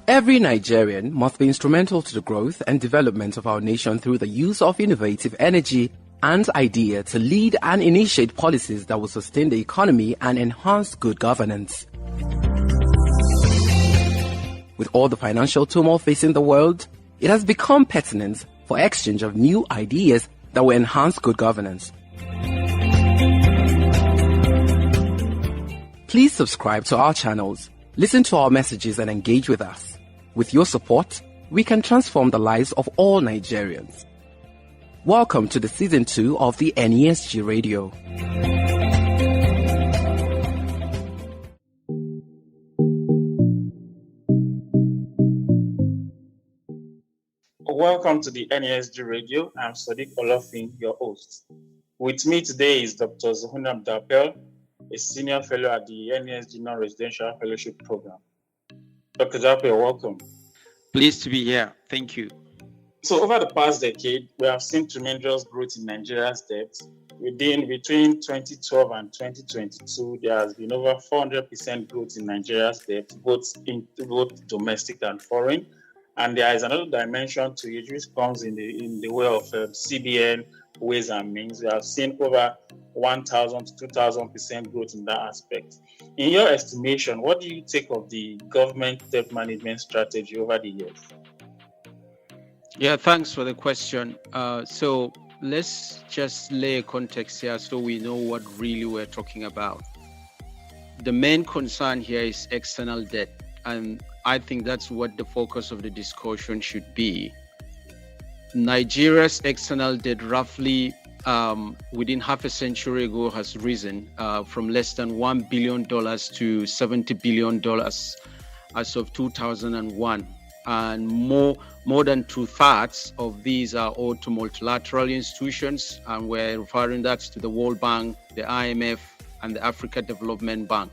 Every Nigerian must be instrumental to the growth and development of our nation through the use of innovative energy and idea to lead and initiate policies that will sustain the economy and enhance good governance. With all the financial turmoil facing the world, it has become pertinent for exchange of new ideas that will enhance good governance. Please subscribe to our channels, listen to our messages and engage with us. With your support, we can transform the lives of all Nigerians. Welcome to the Season 2 of the NESG Radio. Welcome to the NESG Radio. I'm Sadiq Olofin, your host. With me today is Dr. Zuhun Abdapel, a senior fellow at the NESG Non-Residential Fellowship Program. Dr. Abdapel, welcome. Pleased to be here. Thank you. So over the past decade, we have seen tremendous growth in Nigeria's debt. Between 2012 and 2022, there has been over 400% growth in Nigeria's debt, both domestic and foreign. And there is another dimension to it, which comes in the way of CBN ways and means. We have seen over 1,000 to 2,000% growth in that aspect. In your estimation, what do you take of the government debt management strategy over the years? Yeah, thanks for the question. So let's just lay a context here so we know what really we're talking about. The main concern here is external debt, and I think that's what the focus of the discussion should be. Nigeria's external debt roughly within half a century ago has risen from less than $1 billion to $70 billion as of 2001. And more than 2/3 of these are owed to multilateral institutions, and we're referring that to the World Bank, the IMF, and the Africa Development Bank,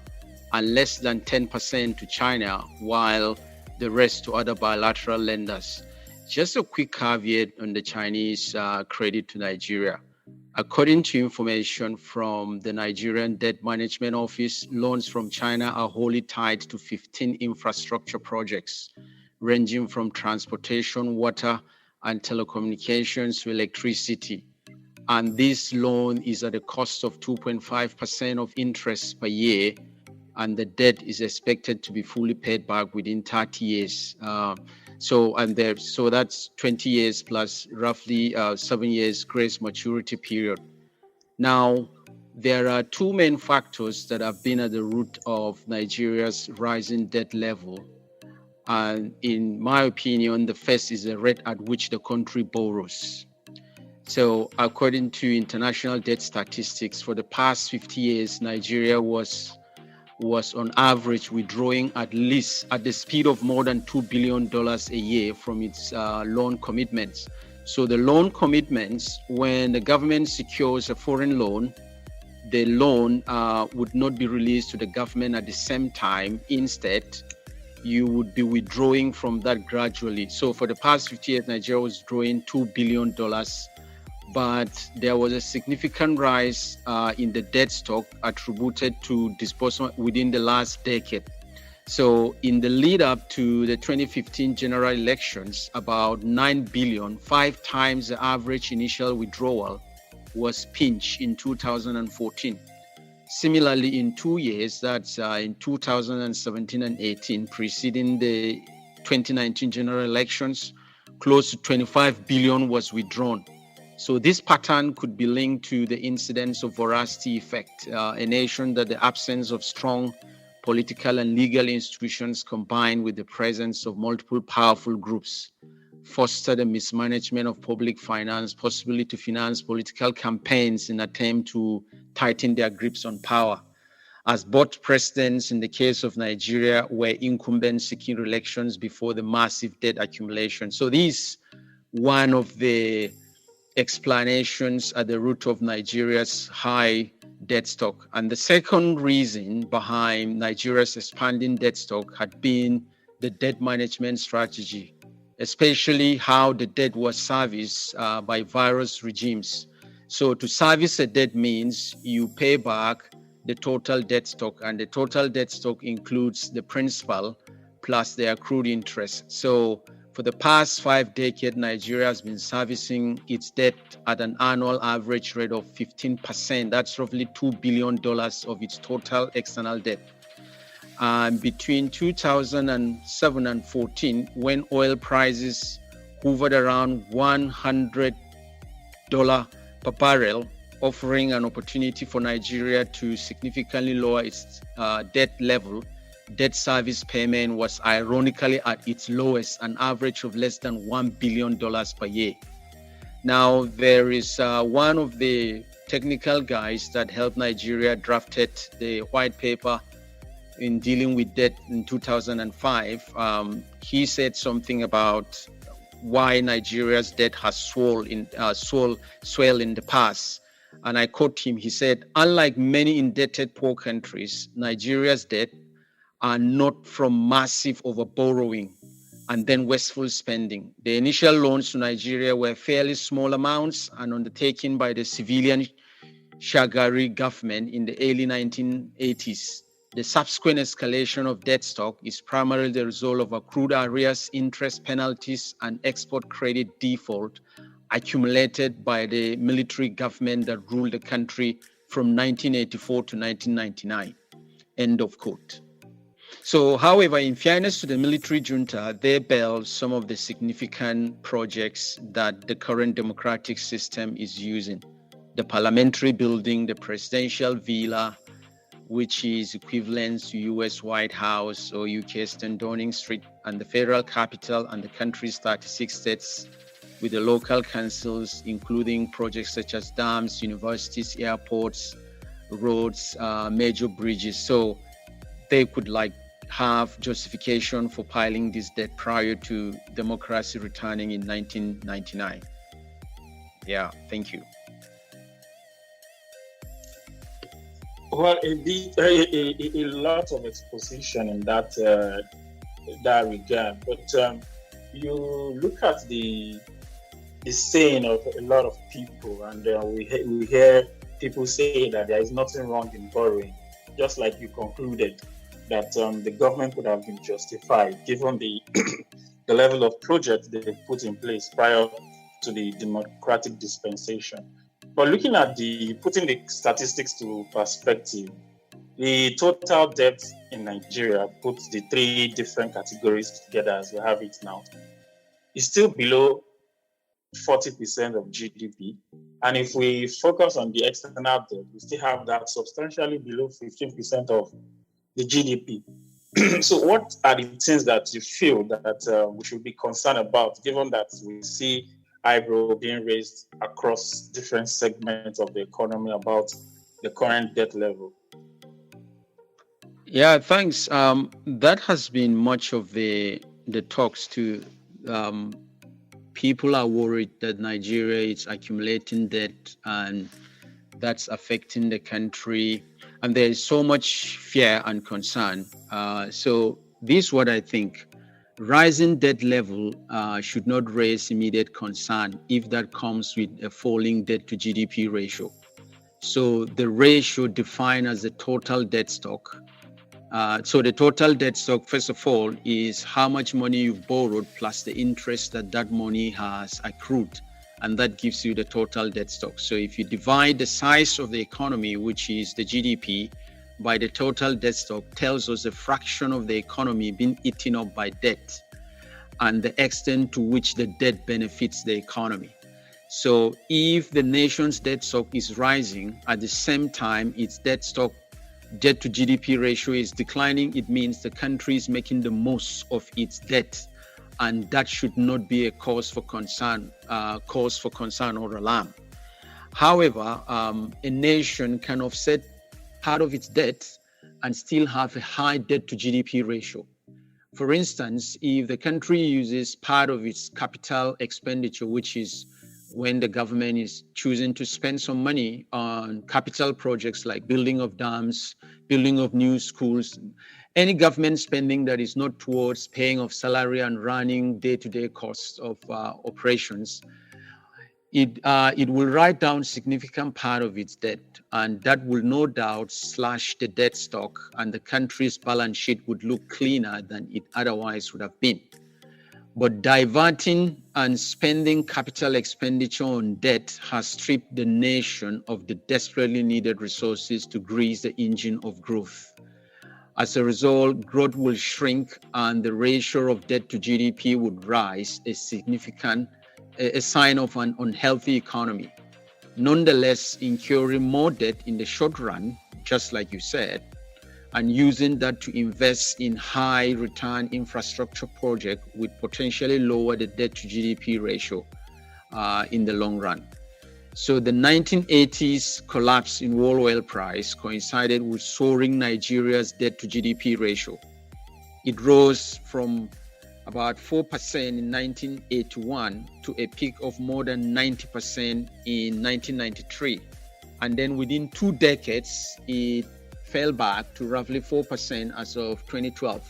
and less than 10% to China, while the rest to other bilateral lenders. Just a quick caveat on the Chinese credit to Nigeria. According to information from the Nigerian Debt Management Office, loans from China are wholly tied to 15 infrastructure projects, ranging from transportation, water, and telecommunications to electricity. And this loan is at a cost of 2.5% of interest per year, and the debt is expected to be fully paid back within 30 years. So that's 20 years plus roughly 7 years grace maturity period. Now, there are two main factors that have been at the root of Nigeria's rising debt level. And in my opinion, the first is the rate at which the country borrows. So according to international debt statistics, for the past 50 years, Nigeria was on average withdrawing at least at the speed of more than $2 billion a year from its loan commitments. So the loan commitments, when the government secures a foreign loan, the loan would not be released to the government at the same time. Instead, you would be withdrawing from that gradually. So for the past 50 years, Nigeria was drawing $2 billion, but there was a significant rise in the debt stock attributed to disbursement within the last decade. So in the lead up to the 2015 general elections, about 9 billion, 5 times the average initial withdrawal, was pinched in 2014. Similarly, in 2 years, that's in 2017 and 18, preceding the 2019 general elections, close to 25 billion was withdrawn. So this pattern could be linked to the incidence of voracity effect, a nation that the absence of strong political and legal institutions combined with the presence of multiple powerful groups foster the mismanagement of public finance, possibly to finance political campaigns in attempt to tighten their grips on power. As both presidents in the case of Nigeria were incumbents seeking re-elections before the massive debt accumulation. So this one of the explanations at the root of Nigeria's high debt stock. And the second reason behind Nigeria's expanding debt stock had been the debt management strategy, especially how the debt was serviced by various regimes. So to service a debt means you pay back the total debt stock, and the total debt stock includes the principal plus the accrued interest. So for the past 5 decades, Nigeria has been servicing its debt at an annual average rate of 15%. That's roughly $2 billion of its total external debt. Between 2007 and 14, when oil prices hovered around $100 per barrel, offering an opportunity for Nigeria to significantly lower its debt level, debt service payment was ironically at its lowest, an average of less than $1 billion per year. Now, there is one of the technical guys that helped Nigeria drafted the white paper in dealing with debt in 2005. He said something about why Nigeria's debt has swelled in the past. And I quote him, he said, unlike many indebted poor countries, Nigeria's debt are not from massive overborrowing and then wasteful spending. The initial loans to Nigeria were fairly small amounts and undertaken by the civilian Shagari government in the early 1980s. The subsequent escalation of debt stock is primarily the result of accrued arrears, interest penalties, and export credit default accumulated by the military government that ruled the country from 1984 to 1999. End of quote. So, however, in fairness to the military junta, they bailed some of the significant projects that the current democratic system is using. The parliamentary building, the presidential villa, which is equivalent to US White House or UK 10 Downing Street, and the federal capital and the country's 36 states with the local councils, including projects such as dams, universities, airports, roads, major bridges. So they could have justification for piling this debt prior to democracy returning in 1999. Yeah, thank you. Well, a lot of exposition in that regard, but you look at the saying of a lot of people, and we hear people say that there is nothing wrong in borrowing, just like you concluded that the government would have been justified given the the level of projects they put in place prior to the democratic dispensation. But looking at putting the statistics to perspective, the total debt in Nigeria, puts the 3 different categories together as we have it now, is still below 40% of GDP. And if we focus on the external debt, we still have that substantially below 15% of the GDP. So what are the things that you feel that we should be concerned about, given that we see eyebrow being raised across different segments of the economy about the current debt level? Yeah, thanks. That has been much of the talks too. People are worried that Nigeria is accumulating debt and that's affecting the country. And there is so much fear and concern. So this is what I think. Rising debt level should not raise immediate concern if that comes with a falling debt to GDP ratio. So the ratio defined as the total debt stock. So the total debt stock, first of all, is how much money you've borrowed plus the interest that money has accrued. And that gives you the total debt stock. So if you divide the size of the economy, which is the GDP, by the total debt stock, tells us a fraction of the economy being eaten up by debt and the extent to which the debt benefits the economy. So if the nation's debt stock is rising, at the same time its debt to GDP ratio is declining, it means the country is making the most of its debt, and that should not be a cause for concern or alarm. However, a nation can offset part of its debt and still have a high debt to GDP ratio. For instance, if the country uses part of its capital expenditure, which is when the government is choosing to spend some money on capital projects like building of dams, building of new schools, any government spending that is not towards paying of salary and running day-to-day costs of operations, it will write down significant part of its debt, and that will no doubt slash the debt stock, and the country's balance sheet would look cleaner than it otherwise would have been. But diverting and spending capital expenditure on debt has stripped the nation of the desperately needed resources to grease the engine of growth. As a result, growth will shrink and the ratio of debt to GDP would rise, a sign of an unhealthy economy. Nonetheless, incurring more debt in the short run, just like you said, and using that to invest in high return infrastructure projects would potentially lower the debt to GDP ratio in the long run. So the 1980s collapse in world oil price coincided with soaring Nigeria's debt to GDP ratio. It rose from about 4% in 1981 to a peak of more than 90% in 1993. And then within 2 decades, it fell back to roughly 4% as of 2012.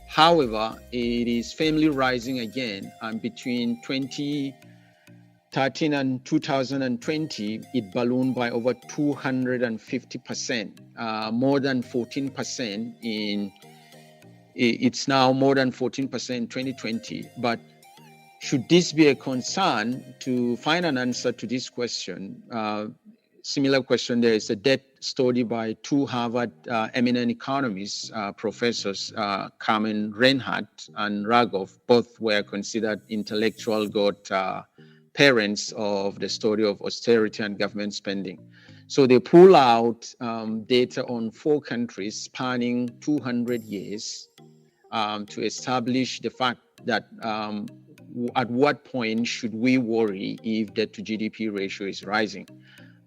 However, it is firmly rising again, and between 2013 and 2020, it ballooned by over 250%, more than 14% it's now more than 14% in 2020. But should this be a concern? To find an answer to this question, similar question, there is a debt study by 2 Harvard eminent economists, professors, Carmen Reinhardt and Ragov. Both were considered intellectual goat parents of the study of austerity and government spending. So they pull out data on 4 countries spanning 200 years to establish the fact that at what point should we worry if debt to GDP ratio is rising.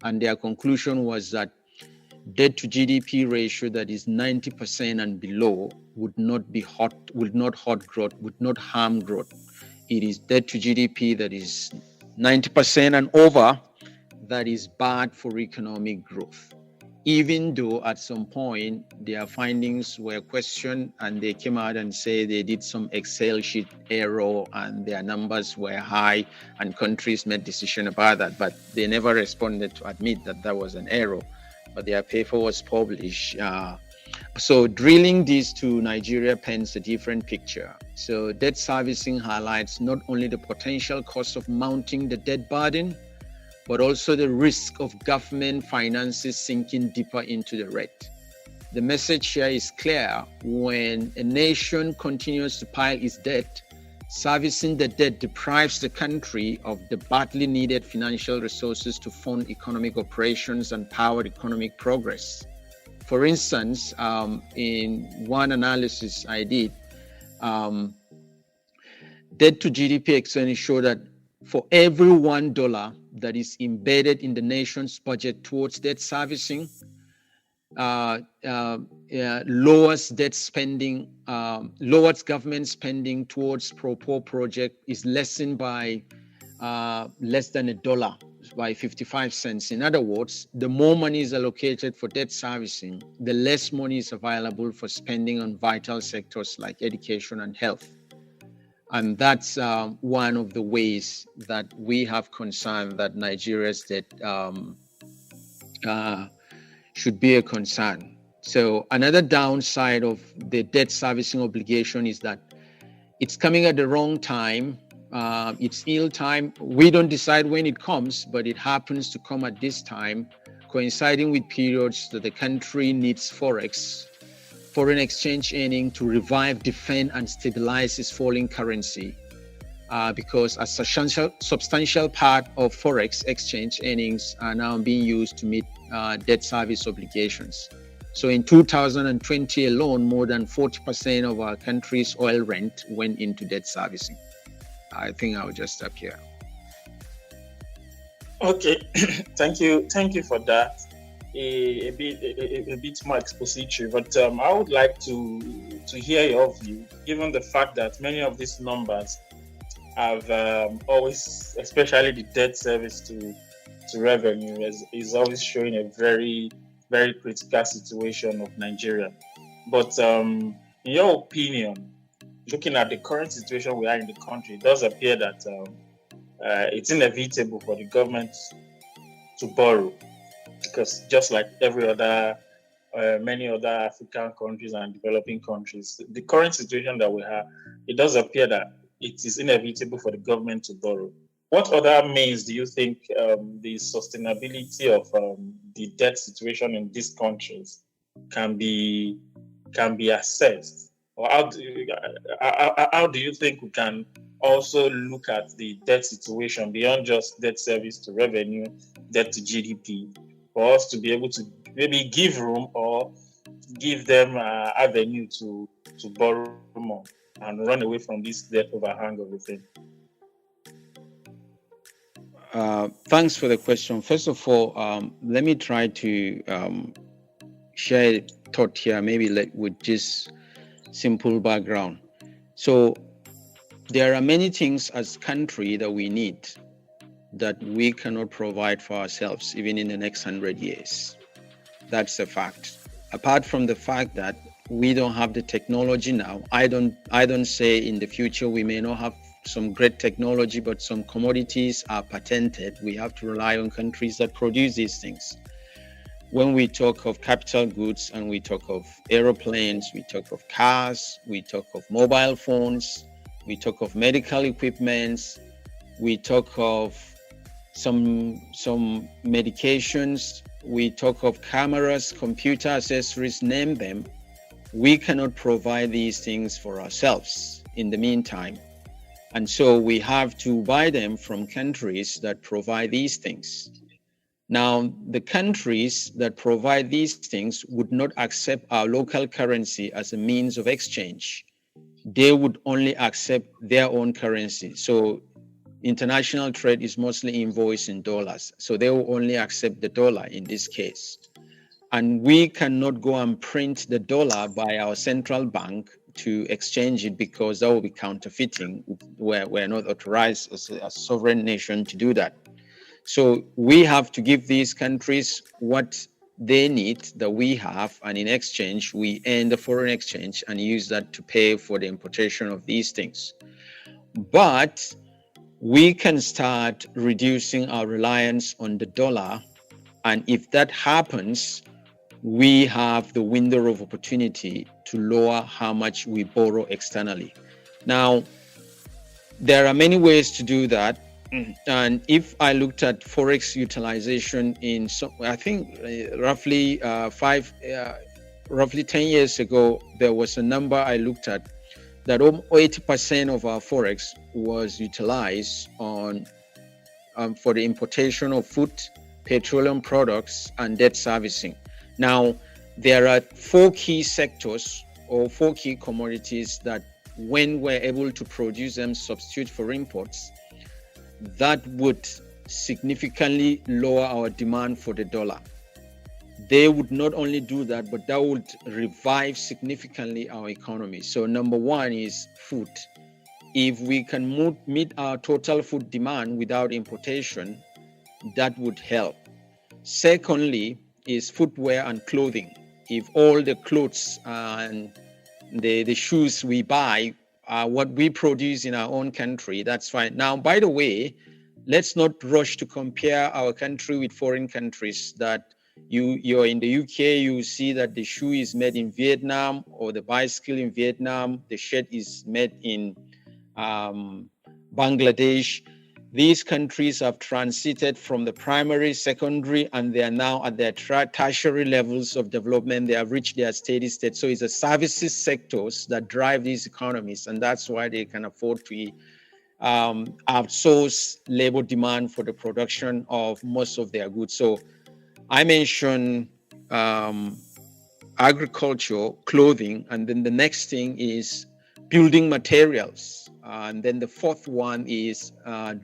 And their conclusion was that debt to GDP ratio that is 90% and below would not hurt growth, would not harm growth. It is debt to GDP that is 90% and over that is bad for economic growth. Even though at some point their findings were questioned and they came out and say they did some Excel sheet error and their numbers were high and countries made decision about that, but they never responded to admit that that was an error. But their paper was published. So drilling this to Nigeria paints a different picture. So debt servicing highlights not only the potential cost of mounting the debt burden, but also the risk of government finances sinking deeper into the red. The message here is clear. When a nation continues to pile its debt, servicing the debt deprives the country of the badly needed financial resources to fund economic operations and power economic progress. For instance, in one analysis I did, debt to GDP exchange showed that for every $1 that is embedded in the nation's budget towards debt servicing, lowers debt spending, lowers government spending towards pro-poor project is lessened by less than $1, by 55 cents. In other words, the more money is allocated for debt servicing, the less money is available for spending on vital sectors like education and health. And that's one of the ways that we have concern that Nigeria's debt should be a concern. So another downside of the debt servicing obligation is that it's coming at the wrong time. It's ill time. We don't decide when it comes, but it happens to come at this time, coinciding with periods that the country needs foreign exchange earning to revive, defend, and stabilize its falling currency, because a substantial part of forex exchange earnings are now being used to meet debt service obligations. So in 2020 alone, more than 40% of our country's oil rent went into debt servicing. I think I'll just stop here. Okay, thank you for that. A bit more expository, but I would like to hear your view, given the fact that many of these numbers have always, especially the debt service to revenue, is always showing a very, very critical situation of Nigeria. But in your opinion, looking at the current situation we are in the country, it does appear that it's inevitable for the government to borrow, because just like many other African countries and developing countries, the current situation that we have, it does appear that it is inevitable for the government to borrow. What other means do you think the sustainability of the debt situation in these countries can be assessed? Or how do you think we can also look at the debt situation beyond just debt service to revenue, debt to GDP, for us to be able to maybe give room or give them avenue to borrow more and run away from this debt overhang of the thing? Thanks for the question. First of all, let me try to share a thought here, maybe with just simple background. So there are many things as country that we need that we cannot provide for ourselves, even in the next 100 years. That's a fact. Apart from the fact that we don't have the technology now, I don't say in the future we may not have some great technology, but some commodities are patented. We have to rely on countries that produce these things. When we talk of capital goods and we talk of aeroplanes, we talk of cars, we talk of mobile phones, we talk of medical equipments, we talk of some medications, we talk of cameras, computer accessories, name them. We cannot provide these things for ourselves in the meantime. And so we have to buy them from countries that provide these things. Now, the countries that provide these things would not accept our local currency as a means of exchange. They would only accept their own currency. So international trade is mostly invoiced in dollars. So they will only accept the dollar in this case. And we cannot go and print the dollar by our central bank to exchange it, because that will be counterfeiting. We're not authorized as a sovereign nation to do that. So we have to give these countries what they need that we have, and in exchange, we earn the foreign exchange and use that to pay for the importation of these things. But we can start reducing our reliance on the dollar, and if that happens, we have the window of opportunity to lower how much we borrow externally. Now, there are many ways to do that. And if I looked at Forex utilization in, I think roughly 10 years ago, there was a number I looked at that 80% of our Forex was utilized on for the importation of food, petroleum products, and debt servicing. Now, there are 4 key sectors or 4 key commodities that when we're able to produce them, substitute for imports, that would significantly lower our demand for the dollar. They would not only do that, but that would revive significantly our economy. So number 1 is food. If we can meet our total food demand without importation, that would help. Secondly is footwear and clothing. If all the clothes and the shoes we buy are what we produce in our own country, that's fine. Now, by the way, let's not rush to compare our country with foreign countries. That you're in the UK, you see that the shoe is made in Vietnam, or the bicycle in Vietnam, the shirt is made in Bangladesh. These countries have transited from the primary, secondary, and they are now at their tertiary levels of development. They have reached their steady state. So it's the services sectors that drive these economies, and that's why they can afford to outsource labor demand for the production of most of their goods. So I mentioned agriculture, clothing, and then the next thing is building materials. And then the 4th one is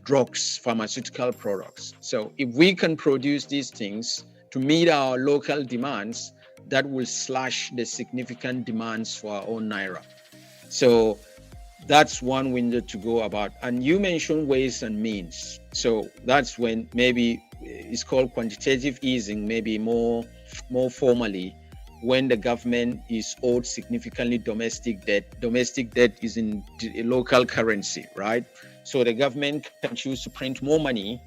drugs, pharmaceutical products. So if we can produce these things to meet our local demands, that will slash the significant demands for our own Naira. So that's one window to go about. And you mentioned ways and means. So that's when maybe it's called quantitative easing, maybe more formally, when the government is owed significantly domestic debt. Domestic debt is in local currency, right? So the government can choose to print more money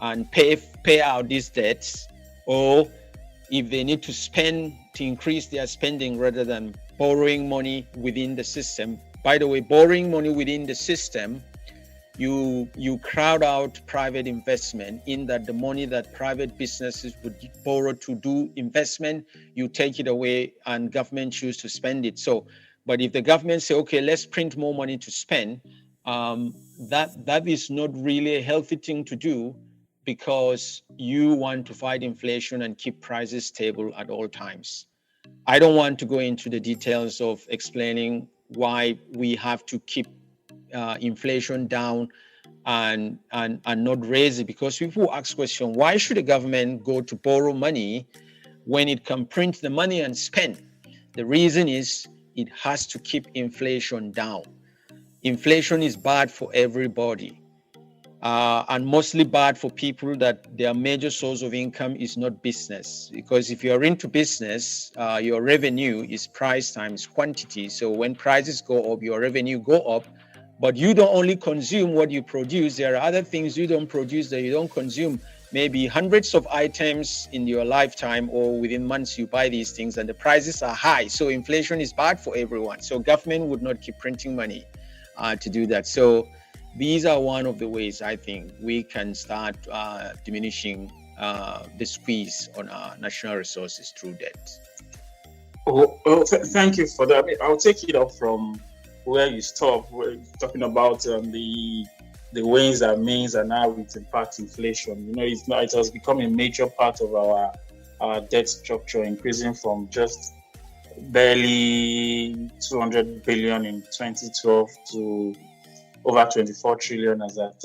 and pay out these debts, or if they need to spend, to increase their spending rather than borrowing money within the system. By the way, borrowing money within the system, you crowd out private investment, in that the money that private businesses would borrow to do investment, you take it away and government choose to spend it. So, but if the government say, okay, let's print more money to spend, that is not really a healthy thing to do, because you want to fight inflation and keep prices stable at all times. I don't want to go into the details of explaining why we have to keep inflation down and not raise it, because people ask question, why should the government go to borrow money when it can print the money and spend? The reason is it has to keep inflation down. Inflation is bad for everybody, and mostly bad for people that their major source of income is not business. Because if you're into business, your revenue is price times quantity. So when prices go up, your revenue go up. But you don't only consume what you produce. There are other things you don't produce that you don't consume. Maybe hundreds of items in your lifetime or within months you buy these things, and the prices are high. So inflation is bad for everyone. So government would not keep printing money to do that. So these are one of the ways I think we can start diminishing the squeeze on our national resources through debt. Thank you for that. I mean, I'll take it up from where you stop. We're talking about the ways and means and how it impacts inflation. You know, it has become a major part of our debt structure, increasing from just barely 200 billion in 2012 to over 24 trillion as at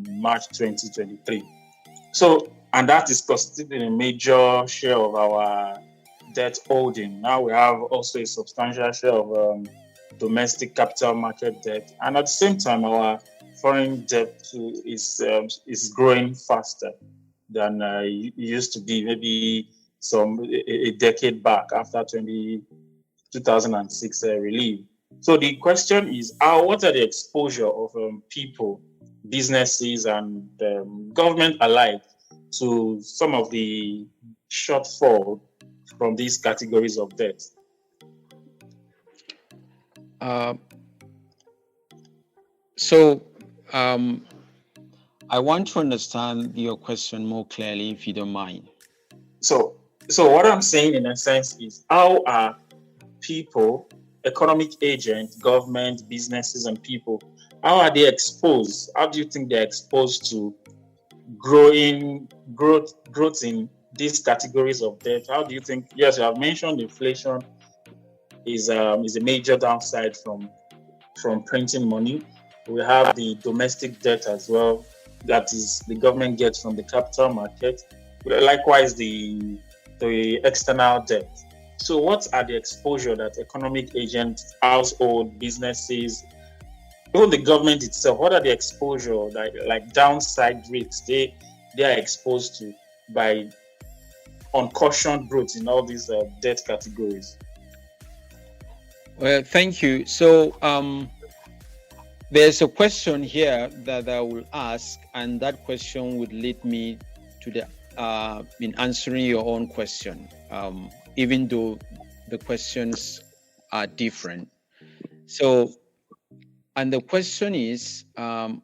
March 2023. So, and that is constituting a major share of our debt holding. Now we have also a substantial share of domestic capital market debt, and at the same time, our foreign debt is growing faster than it used to be, maybe a decade back after 2006 relief. So the question is, what are the exposure of people, businesses, and government alike to some of the shortfall from these categories of debt? I want to understand your question more clearly, if you don't mind. So what I'm saying in a sense is, how are people, economic agents, government, businesses, and people, how are they exposed? How do you think they're exposed to growth in these categories of debt? How do you think? Yes, you have mentioned inflation is a major downside from printing money. We have the domestic debt as well, that is the government gets from the capital market. Likewise, the external debt. So what are the exposure that economic agents, household, businesses, even the government itself, what are the exposure, like downside risks they are exposed to by uncautioned growth in all these debt categories? Well, thank you. So there's a question here that I will ask, and that question would lead me to in answering your own question, even though the questions are different. So, and the question is, in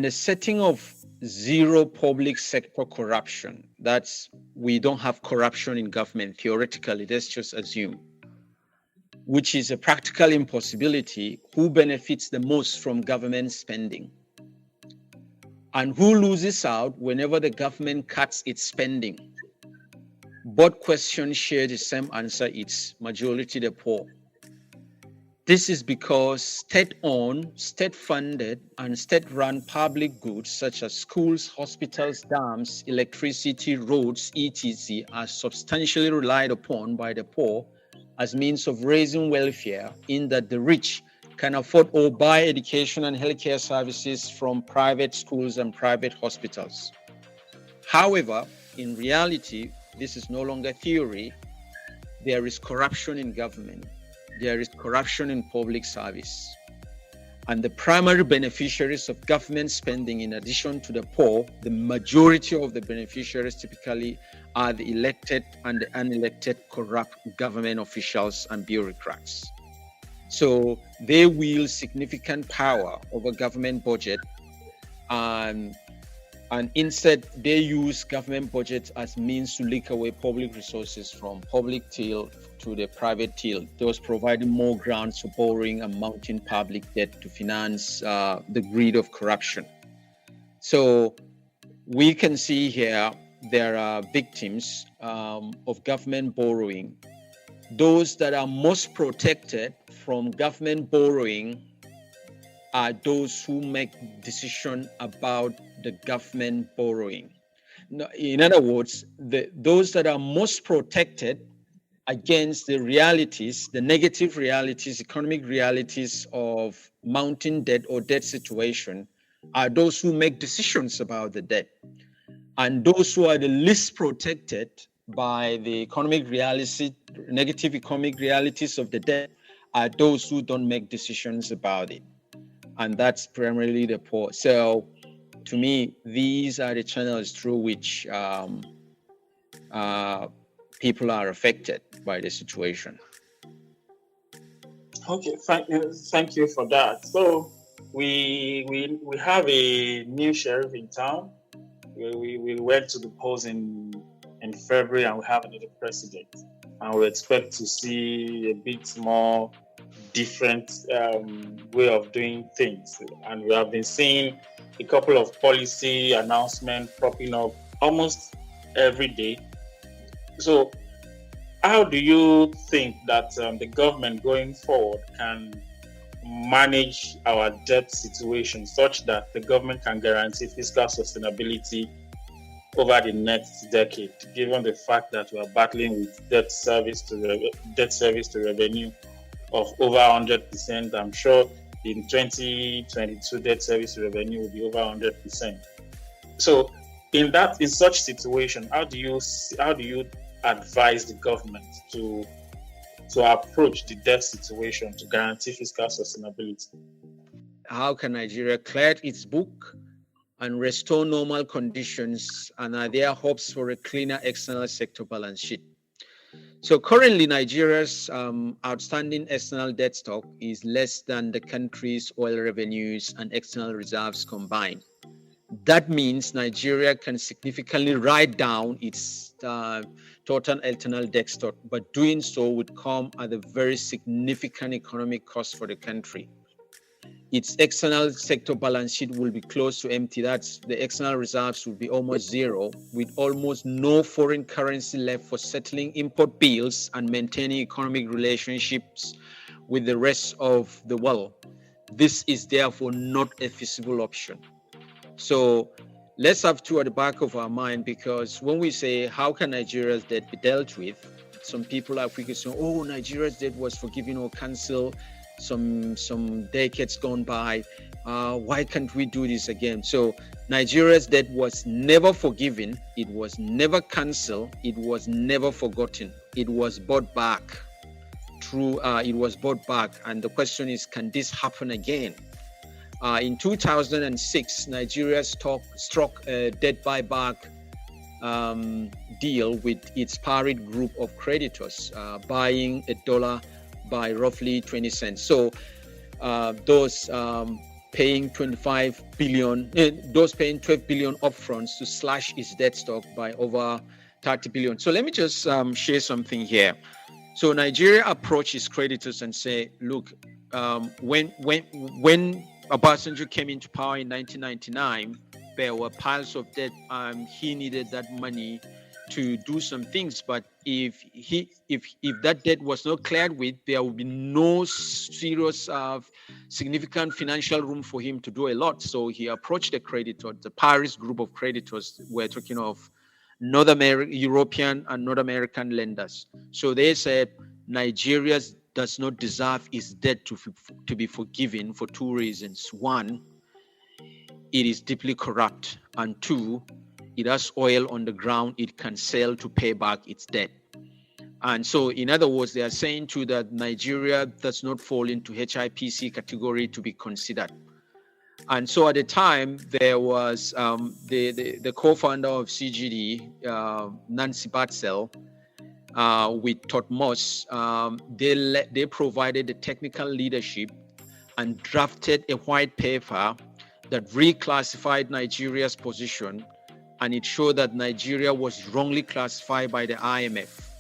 the setting of zero public sector corruption, we don't have corruption in government theoretically, let's just assume, which is a practical impossibility, who benefits the most from government spending? And who loses out whenever the government cuts its spending? Both questions share the same answer: it's majority the poor. This is because state-owned, state-funded, and state-run public goods such as schools, hospitals, dams, electricity, roads, etc. are substantially relied upon by the poor as means of raising welfare, in that the rich can afford or buy education and healthcare services from private schools and private hospitals. However, in reality, This is no longer theory. There is corruption in government. There is corruption in public service. And the primary beneficiaries of government spending, in addition to the poor, the majority of the beneficiaries typically are the elected and the unelected corrupt government officials and bureaucrats. So they wield significant power over government budget, and instead they use government budgets as means to leak away public resources from public till to the private till, thus providing more grounds for borrowing and mounting public debt to finance the greed of corruption. So we can see here there are victims of government borrowing. Those that are most protected from government borrowing are those who make decisions about the government borrowing. In other words, those that are most protected against the realities, the negative realities, economic realities of mounting debt or debt situation are those who make decisions about the debt. And those who are the least protected by the economic reality, negative economic realities of the debt are those who don't make decisions about it. And that's primarily the poor. So to me, these are the channels through which people are affected by the situation. Okay, thank you for that. So we have a new sheriff in town. We went to the polls in February, and we have another president, and we expect to see a bit more different way of doing things. And we have been seeing a couple of policy announcements popping up almost every day. So how do you think that the government going forward can manage our debt situation such that the government can guarantee fiscal sustainability over the next decade, given the fact that we are battling with debt service to revenue of over 100%? I'm sure in 2022 debt service to revenue will be over 100%. So in such situation, how do you advise the government to approach the debt situation to guarantee fiscal sustainability? How can Nigeria clear its book and restore normal conditions, and are there hopes for a cleaner external sector balance sheet? So currently, Nigeria's outstanding external debt stock is less than the country's oil revenues and external reserves combined. That means Nigeria can significantly write down its total external debt stock, but doing so would come at a very significant economic cost for the country. Its external sector balance sheet will be close to empty. That's the external reserves will be almost zero, with almost no foreign currency left for settling import bills and maintaining economic relationships with the rest of the world. This is therefore not a feasible option. So let's have two at the back of our mind, because when we say, how can Nigeria's debt be dealt with? Some people are quickly saying, oh, Nigeria's debt was forgiven or cancelled some decades gone by. Why can't we do this again? So Nigeria's debt was never forgiven. It was never cancelled. It was never forgotten. It was bought back. It was bought back. And the question is, can this happen again? In 2006, Nigeria struck a debt buyback deal with its parent group of creditors, buying $1 by roughly 20 cents. So those paying 12 billion upfronts to slash its debt stock by over 30 billion. So let me just share something here. So Nigeria approached its creditors and say, look, when Obasanjo came into power in 1999, there were piles of debt. He needed that money to do some things, but if that debt was not cleared with, there would be no serious significant financial room for him to do a lot. So he approached the creditor, the Paris group of creditors. We're talking of European and North American lenders. So they said Nigeria does not deserve its debt to be forgiven for two reasons. One, it is deeply corrupt, and two, it has oil on the ground, it can sell to pay back its debt. And so, in other words, they are saying too that Nigeria does not fall into HIPC category to be considered. And so at the time, there was the co-founder of CGD, Nancy Batsell, with Todd Moss. They provided the technical leadership and drafted a white paper that reclassified Nigeria's position, and it showed that Nigeria was wrongly classified by the IMF.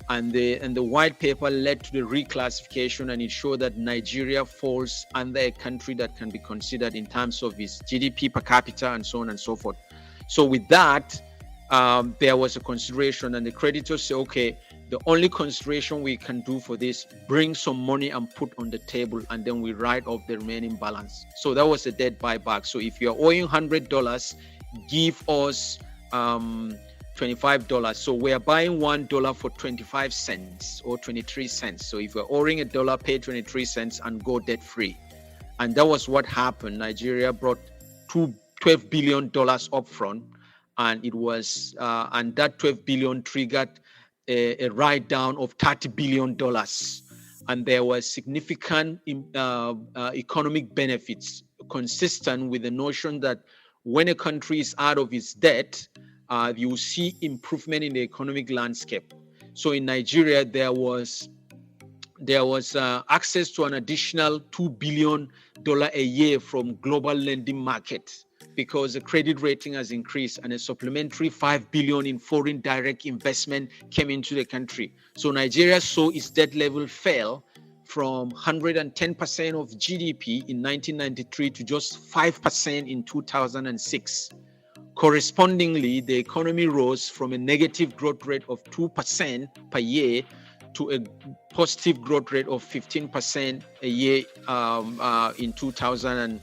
And the white paper led to the reclassification, and it showed that Nigeria falls under a country that can be considered in terms of its GDP per capita and so on and so forth. So with that, there was a consideration, and the creditors say, okay, the only consideration we can do for this, bring some money and put on the table, and then we write off the remaining balance. So that was a debt buyback. So if you're owing $100, give us $25. So we are buying $1 for 25 cents or 23 cents. So if we're owing $1, pay 23 cents and go debt free. And that was what happened. Nigeria brought $12 billion upfront, and it was and that 12 billion triggered a write down of $30 billion. And there was significant economic benefits consistent with the notion that when a country is out of its debt, you see improvement in the economic landscape. So in Nigeria, there was access to an additional $2 billion a year from global lending market because the credit rating has increased, and a supplementary $5 billion in foreign direct investment came into the country. So Nigeria saw its debt level fell from 110% of GDP in 1993 to just 5% in 2006. Correspondingly, the economy rose from a negative growth rate of 2% per year to a positive growth rate of 15% a year in 2000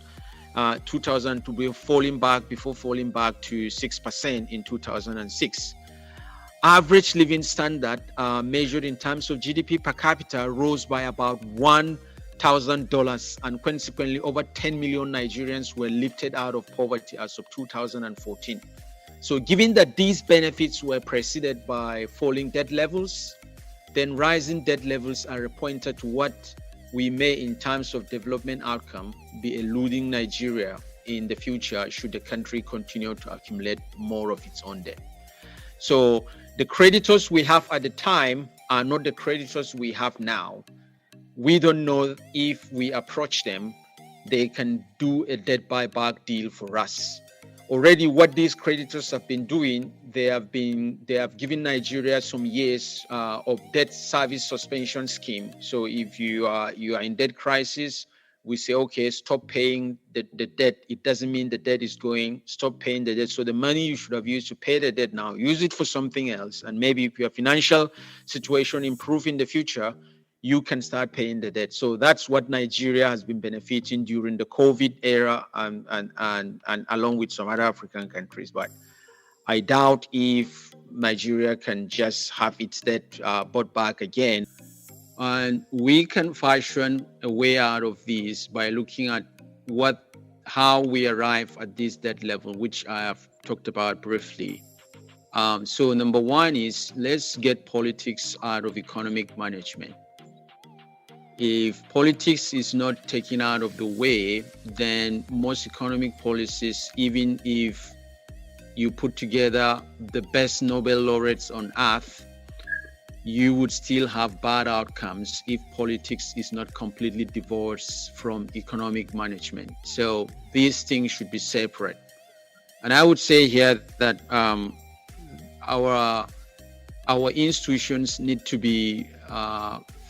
to be falling back to 6% in 2006. Average living standard measured in terms of GDP per capita rose by about $1,000, and consequently over 10 million Nigerians were lifted out of poverty as of 2014. So given that these benefits were preceded by falling debt levels, then rising debt levels are a pointer to what we may, in terms of development outcome, be eluding Nigeria in the future should the country continue to accumulate more of its own debt. So the creditors we have at the time are not the creditors we have now. We don't know if we approach them, they can do a debt buyback deal for us. Already what these creditors have been doing, they have given Nigeria some years of debt service suspension scheme. So if you are in debt crisis, we say, okay, stop paying the debt. It doesn't mean the debt is going, stop paying the debt. So the money you should have used to pay the debt now, use it for something else. And maybe if your financial situation improves in the future, you can start paying the debt. So that's what Nigeria has been benefiting during the COVID era and along with some other African countries. But I doubt if Nigeria can just have its debt bought back again. And we can fashion a way out of this by looking at how we arrive at this debt level, which I have talked about briefly. So number one is, let's get politics out of economic management. If politics is not taken out of the way, then most economic policies, even if you put together the best Nobel laureates on earth, you would still have bad outcomes if politics is not completely divorced from economic management. So these things should be separate. And I would say here that our institutions need to be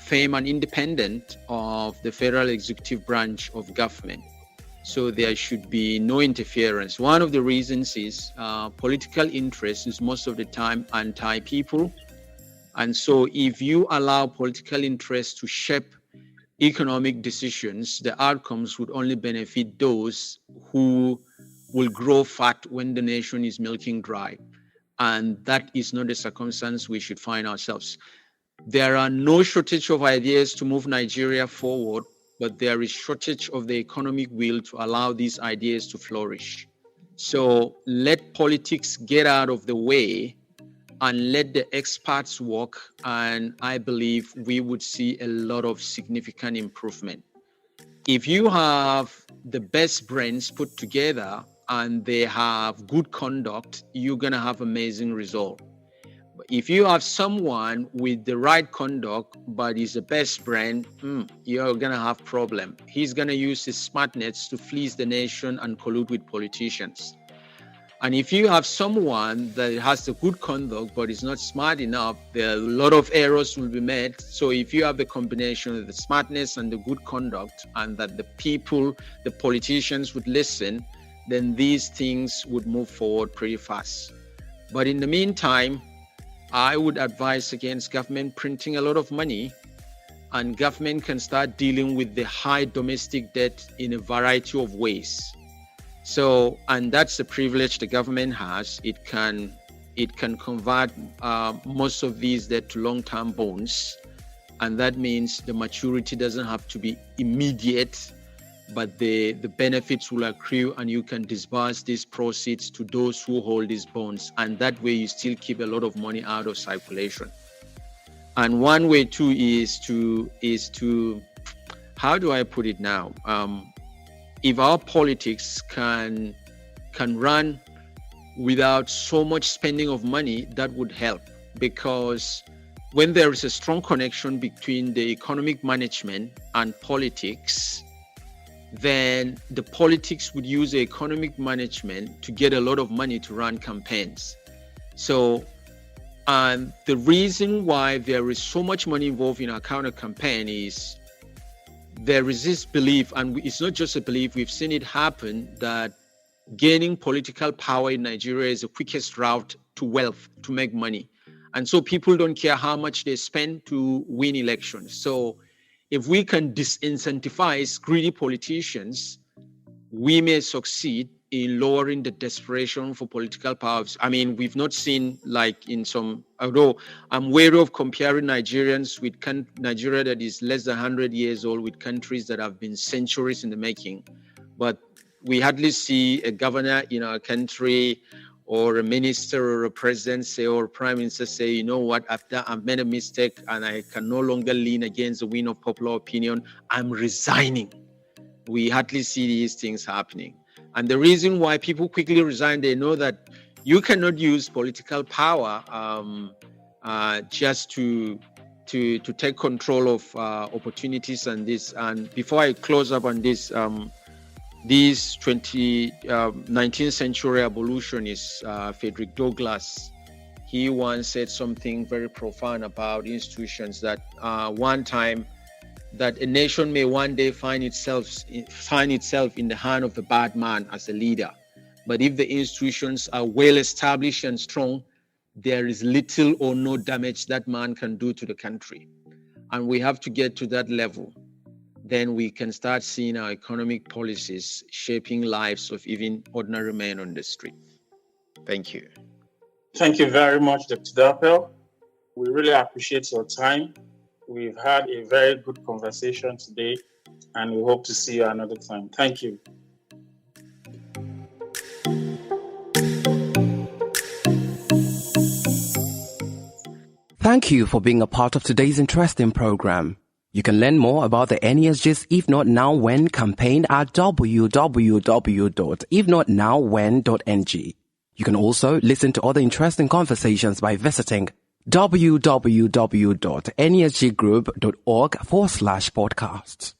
firm and independent of the federal executive branch of government. So there should be no interference. One of the reasons is political interest is most of the time anti-people. And so if you allow political interest to shape economic decisions, the outcomes would only benefit those who will grow fat when the nation is milking dry. And that is not the circumstance we should find ourselves. There are no shortage of ideas to move Nigeria forward, but there is shortage of the economic will to allow these ideas to flourish. So let politics get out of the way and let the experts work, and I believe we would see a lot of significant improvement. If you have the best brains put together and they have good conduct, you're going to have amazing result. If you have someone with the right conduct but is the best brain, you're going to have problem. He's going to use his smartness to fleece the nation and collude with politicians. And if you have someone that has the good conduct but is not smart enough, there are a lot of errors will be made. So if you have the combination of the smartness and the good conduct, and that the people, the politicians would listen, then these things would move forward pretty fast. But in the meantime, I would advise against government printing a lot of money, and government can start dealing with the high domestic debt in a variety of ways. So, and that's the privilege the government has. It can convert most of these debt to long-term bonds, and that means the maturity doesn't have to be immediate, but the benefits will accrue, and you can disburse these proceeds to those who hold these bonds, and that way you still keep a lot of money out of circulation. And one way too is to how do I put it now? If our politics can run without so much spending of money, that would help, because when there is a strong connection between the economic management and politics, then the politics would use the economic management to get a lot of money to run campaigns. So, and the reason why there is so much money involved in our counter campaign is there is this belief, and it's not just a belief, we've seen it happen, that gaining political power in Nigeria is the quickest route to wealth, to make money. And so people don't care how much they spend to win elections. So if we can disincentivize greedy politicians, we may succeed in lowering the desperation for political power. I mean, we've not seen, like in some, although I'm wary of comparing Nigerians with Nigeria that is less than 100 years old with countries that have been centuries in the making. But we hardly see a governor in our country or a minister or a president say, or a prime minister say, you know what, after I've made a mistake and I can no longer lean against the wind of popular opinion, I'm resigning. We hardly see these things happening. And the reason why people quickly resign, they know that you cannot use political power just to take control of opportunities and this. And before I close up on this, this 19th century abolitionist, Frederick Douglass, he once said something very profound about institutions, that one time that a nation may one day find itself in the hand of a bad man as a leader. But if the institutions are well established and strong, there is little or no damage that man can do to the country. And we have to get to that level. Then we can start seeing our economic policies shaping lives of even ordinary men on the street. Thank you. Thank you very much, Dr. Dappel. We really appreciate your time. We've had a very good conversation today, and we hope to see you another time. Thank you. Thank you for being a part of today's interesting program. You can learn more about the NESG's If Not Now When campaign at www.ifnotnowwhen.ng. You can also listen to other interesting conversations by visiting www.nesggroup.org/podcasts.